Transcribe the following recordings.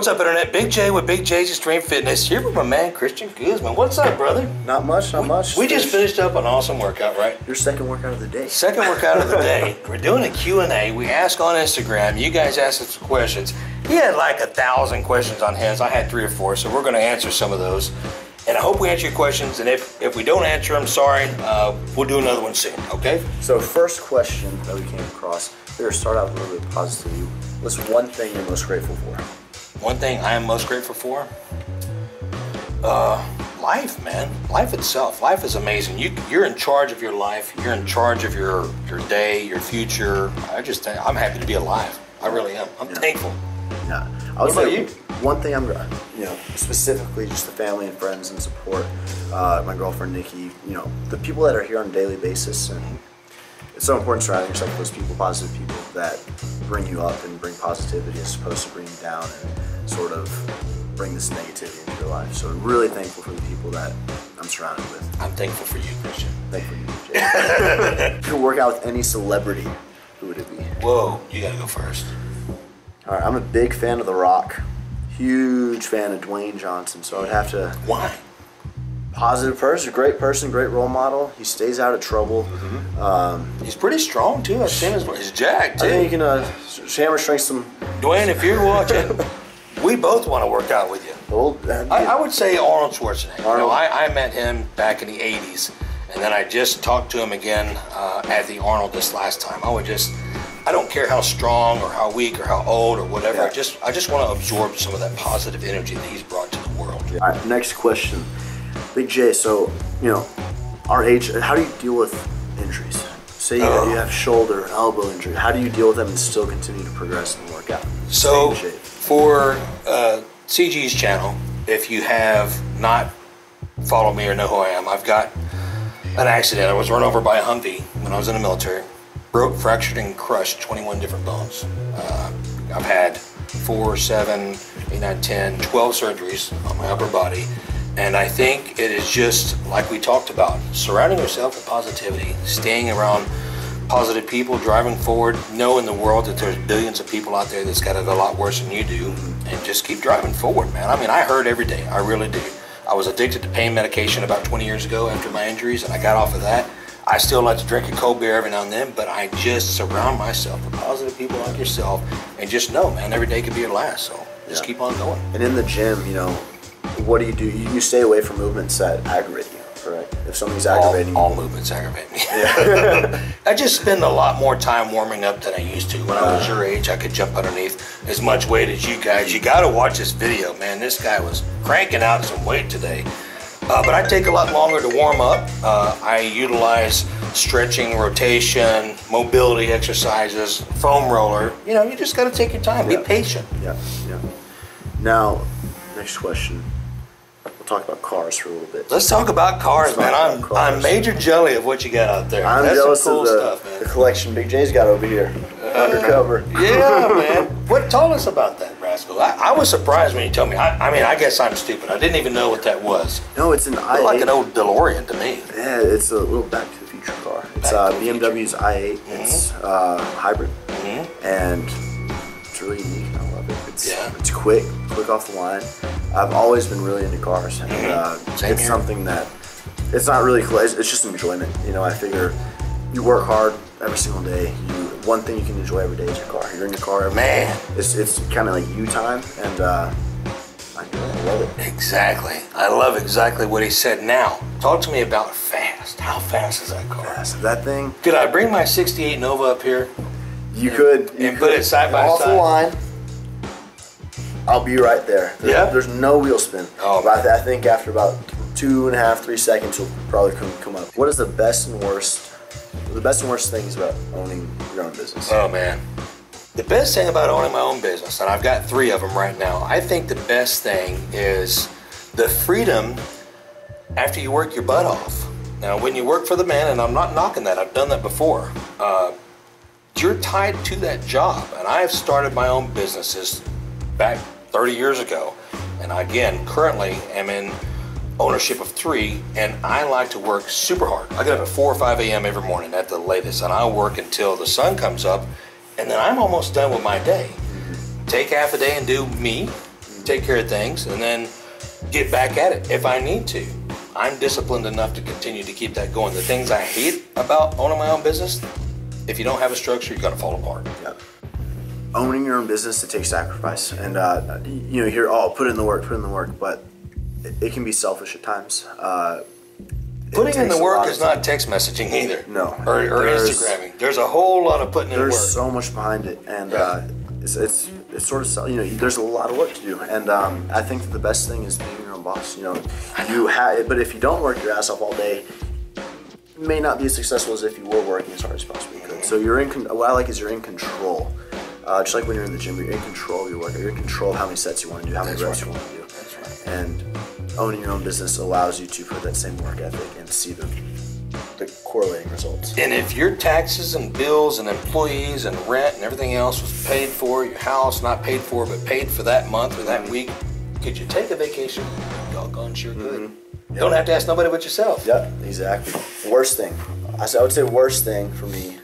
What's up, Internet? Big J with Big J's Extreme Fitness. Here with my man, Christian Guzman. What's up, brother? Not much. We just finished up an awesome workout, right? Your second workout of the day. Second workout of the day. We're doing a Q&A. We ask on Instagram. You guys asked us some questions. He had like 1,000 questions on his. I had 3 or 4, so we're going to answer some of those. And I hope we answer your questions. And if we don't answer them, sorry, we'll do another one soon, okay? So first question that we came across, we're going to start out with a little bit of positivity. What's one thing you're most grateful for? One thing I am most grateful for? Life, man. Life itself. Life is amazing. You're in charge of your life. You're in charge of your day, your future. I'm happy to be alive. I really am. I'm thankful. Yeah. What about you? One thing specifically just the family and friends and support. My girlfriend Nikki, the people that are here on a daily basis, and it's so important surrounding yourself with those people, positive people that bring you up and bring positivity as opposed to bring you down and sort of bring this negativity into your life. So I'm really thankful for the people that I'm surrounded with. I'm thankful for you, Christian. Thankful for you, Jay. If you could work out with any celebrity, who would it be? Whoa, you gotta go first. All right, I'm a big fan of The Rock. Huge fan of Dwayne Johnson, so I would have to... Why? Positive person, great role model. He stays out of trouble. Mm-hmm. He's pretty strong too. I've seen his jacked too. I think you can hammer strength some. Dwayne, if you're watching, we both want to work out with you. Well, I would say Arnold Schwarzenegger. Arnold. I met him back in the 80s, and then I just talked to him again at the Arnold this last time. I don't care how strong or how weak or how old or whatever. Yeah. I just want to absorb some of that positive energy that he's brought to the world. Yeah. All right, next question. Big J, so, our age, how do you deal with injuries? Say you have shoulder, elbow injury. How do you deal with them and still continue to progress and work out? So, for CG's channel, if you have not followed me or know who I am, I've got an accident. I was run over by a Humvee when I was in the military. Broke, fractured, and crushed 21 different bones. I've had 4, 7, 8, 9, 10, 12 surgeries on my upper body. And I think it is just like we talked about, surrounding yourself with positivity, staying around positive people, driving forward, knowing the world that there's billions of people out there that's got it a lot worse than you do, and just keep driving forward, man. I mean, I hurt every day, I really do. I was addicted to pain medication about 20 years ago after my injuries, and I got off of that. I still like to drink a cold beer every now and then, but I just surround myself with positive people like yourself, and just know, man, every day could be your last, so just keep on going. And in the gym, what do? You stay away from movements that aggravate you, correct? If somebody's aggravating all you. movements aggravate me. Yeah. I just spend a lot more time warming up than I used to. When I was your age, I could jump underneath as much weight as you guys. You got to watch this video, man. This guy was cranking out some weight today. But I take a lot longer to warm up. I utilize stretching, rotation, mobility exercises, foam roller. You just got to take your time. Be patient. Yeah. Now, next question. We'll talk about cars for a little bit. Let's talk about cars, man. I'm major jelly of what you got out there. I'm jealous of the collection Big J's got over here, undercover. Yeah, man. Tell us about that, Rascal. I was surprised when you told me. I guess I'm stupid. I didn't even know what that was. No, it's an i8. Like an old DeLorean to me. Yeah, it's a little Back to the Future car. It's BMW's i8. It's hybrid, and it's really unique. I love it. It's quick off the line. I've always been really into cars, and it's something that it's not really. It's just enjoyment. I figure you work hard every single day. One thing you can enjoy every day is your car. You're in your car every day. It's kind of like you time, and I love it. Exactly. I love exactly what he said. Now, talk to me about fast. How fast is that car? Fast. That thing. Could I bring my '68 Nova up here? You could. And put it side by off side. The line. I'll be right there. There's no wheel spin. Oh, but I think after about 2.5, 3 seconds, you'll probably come up. What is the best and worst things about owning your own business? Oh, man. The best thing about owning my own business, and I've got 3 of them right now, I think the best thing is the freedom after you work your butt off. Now, when you work for the man, and I'm not knocking that, I've done that before, you're tied to that job. And I have started my own businesses back 30 years ago, and again currently am in ownership of 3, and I like to work super hard. I get up at 4 or 5 a.m. every morning at the latest, and I work until the sun comes up, and then I'm almost done with my day. Take half a day and do me, take care of things, and then get back at it if I need to. I'm disciplined enough to continue to keep that going. The things I hate about owning my own business, if you don't have a structure, you're gonna fall apart. Yeah. Owning your own business, it takes sacrifice, and you know, oh, put in the work, but it can be selfish at times. Putting in the work is not text messaging either. No. Or Instagramming. There's a whole lot of putting in work. There's so much behind it, and it's sort of, you know, there's a lot of work to do, and I think that the best thing is being your own boss. You know, but if you don't work your ass off all day, you may not be as successful as if you were working as hard as possibly could. So what I like is you're in control. Just like when you're in the gym, you're in control of your workout. You're in control of how many sets you want to do, how many reps you want to do. That's right. And owning your own business allows you to put that same work ethic and see the correlating results. And if your taxes and bills and employees and rent and everything else was paid for, your house not paid for, but paid for that month or that week, could you take a vacation? Doggone sure could. You don't have to ask nobody but yourself. Yep, exactly. Worst thing. I would say worst thing for me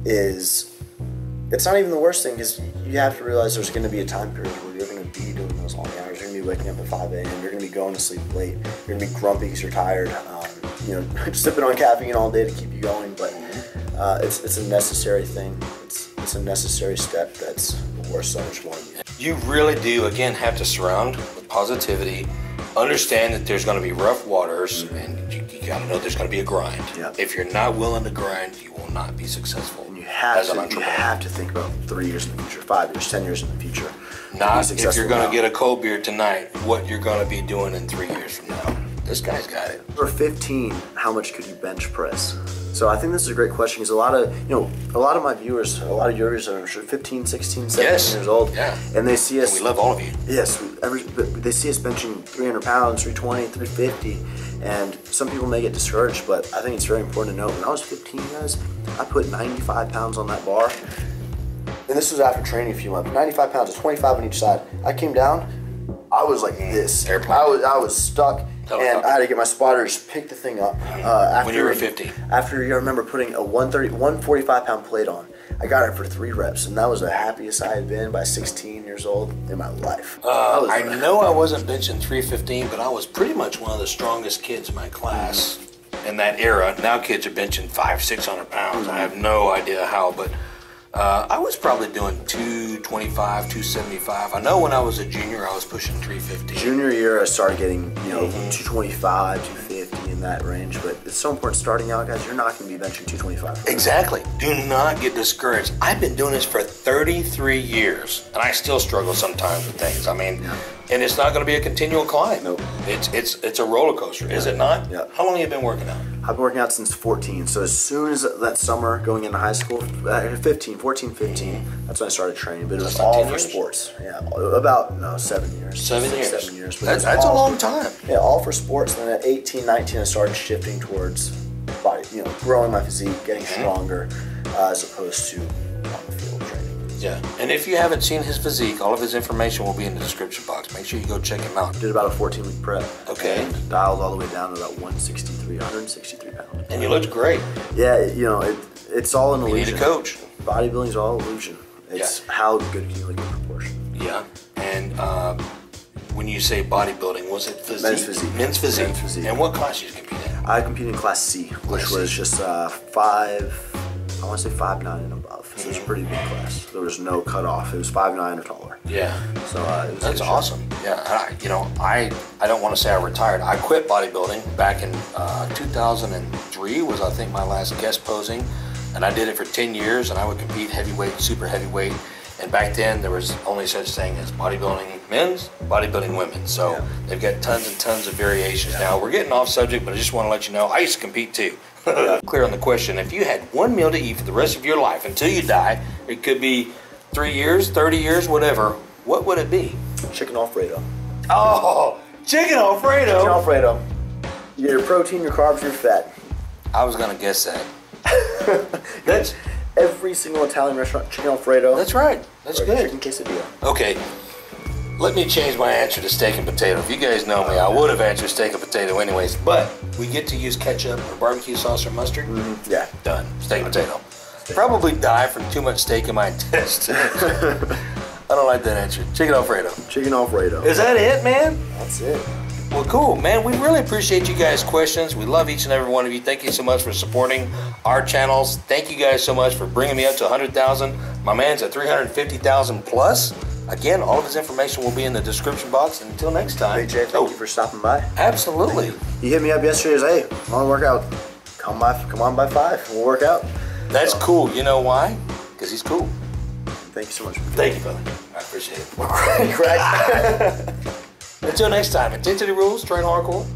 is, it's not even the worst thing, because you have to realize there's going to be a time period where you're going to be doing those long hours. You're going to be waking up at 5 a.m. You're going to be going to sleep late. You're going to be grumpy because you're tired. You know, sipping on caffeine all day to keep you going. But it's a necessary thing. It's a necessary step that's worth so much more. You really do, again, have to surround with positivity. Understand that there's going to be rough waters, and you got to know there's going to be a grind. Yep. If you're not willing to grind, you will not be successful. And you have to think about 3 years in the future, 5 years, 10 years in the future. Not if you're going to get a cold beer tonight, what you're going to be doing in 3 years from now. This guy's got it. For 15, how much could you bench press? So I think this is a great question, because a lot of my viewers, a lot of your viewers are 15, 16, 17 years old. Yeah. And they see us. And we love all of you. Yes. They see us benching 300 pounds, 320, 350. And some people may get discouraged, but I think it's very important to know, when I was 15, guys, I put 95 pounds on that bar. And this was after training a few months. 95 pounds, 25 on each side. I came down, I was like this. I was stuck. And I had to get my spotter to just pick the thing up. When you were 50. After, I remember putting a 145 pound plate on. I got it for 3 reps, and that was the happiest I had been by 16 years old in my life. I know I wasn't benching 315, but I was pretty much one of the strongest kids in my class in that era. Now kids are benching 500-600 pounds. I have no idea how, but I was probably doing 225, 275. I know when I was a junior, I was pushing 350. Junior year, I started getting 225, 250 in that range. But it's so important starting out, guys. You're not going to be benching 225. Exactly. Do not get discouraged. I've been doing this for 33 years, and I still struggle sometimes with things. I mean, and it's not going to be a continual climb. Nope. It's a roller coaster, is it not? Yeah. How long have you been working out? I've been working out since 14. So as soon as that summer going into high school, 14, 15, that's when I started training. But it was all for sports. Yeah, about 7 years. 7 years. 7 years. That's a long time. Yeah, all for sports. And then at 18, 19, I started shifting towards body, growing my physique, getting stronger, as opposed to on the field training. Yeah, and if you haven't seen his physique, all of his information will be in the description box. Make sure you go check him out. Did about a 14-week prep. Okay. And dialed all the way down to about 163 pounds. And you looked great. Yeah, it's all an illusion. You need a coach. Bodybuilding's all illusion. It's how good can you look in proportion. Yeah, and when you say bodybuilding, was it physique? Men's physique. Men's physique. Men's physique. And what class did you compete in? I competed in Class C, which was just 5'9" and above. So it was a pretty big class. There was no cutoff. It was 5'9" or taller. Yeah. So it was that's awesome. Yeah. I don't want to say I retired. I quit bodybuilding back in 2003 was, I think, my last guest posing. And I did it for 10 years, and I would compete heavyweight, super heavyweight. And back then, there was only such thing as bodybuilding men's, bodybuilding women. So they've got tons and tons of variations. Now, we're getting off subject, but I just want to let you know, I used to compete too. Clear on the question, if you had one meal to eat for the rest of your life until you die, it could be 3 years, 30 years, whatever, what would it be? Chicken Alfredo. Oh, chicken Alfredo. Chicken Alfredo. You get your protein, your carbs, your fat. I was going to guess that. That's every single Italian restaurant, chicken Alfredo. That's right. That's good. Chicken quesadilla. Okay. Let me change my answer to steak and potato. If you guys know me, I would have answered steak and potato anyways. But we get to use ketchup or barbecue sauce or mustard. Yeah. Done. Steak and potato. Probably die from too much steak in my intestines. I don't like that answer. Chicken Alfredo. Chicken Alfredo. Is that it, man? That's it. Well, cool, man. We really appreciate you guys' questions. We love each and every one of you. Thank you so much for supporting our channels. Thank you guys so much for bringing me up to 100,000. My man's at 350,000 plus. Again, all of his information will be in the description box. And until next time. Big J, thank you for stopping by. Absolutely. He hit me up yesterday and said, hey, I want to work out. Come on by 5. We'll work out. That's cool. You know why? Because he's cool. Thank you so much. Thank you, brother. I appreciate it. Until next time, intensity rules, train hardcore.